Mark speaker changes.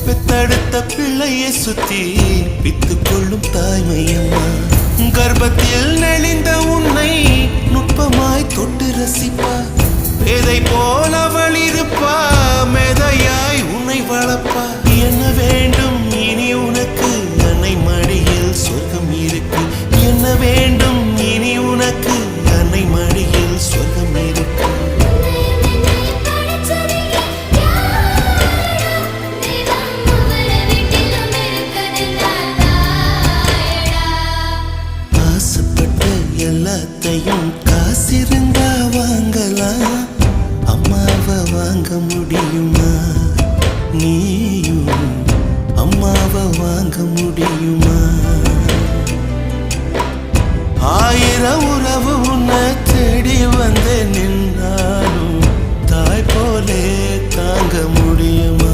Speaker 1: பெத்தெடுத்த பிள்ளையை சுத்தி பித்து கொள்ளும் தாய்மையம்மா. கர்ப்பத்தில் நெளிந்த உன்னை நுட்பமாய் தொட்டு ரசிப்பா. பேதை போல அவள் இருப்பா, மேதையாய் உன்னை வளர்ப்பா. என்ன வேண்டும் இனி உனக்கு, அன்னை மடியில் சொர்க்கம் இருக்கு. என்ன வேண்டும் இனி உனக்கு, அன்னை மடியில் சொர்க்கம் இருக்கு. ஆசைப்பட்ட எல்லாத்தையும் காசிருந்தா வாங்கலாம், அம்மாவை வாங்க முடியுமா? நீயும் அம்மாவை வாங்க முடியுமா? ஆயிரம் உறவு உன்னை தேடி வந்து நின்னாலும் தாய் போலே தாங்க முடியுமா?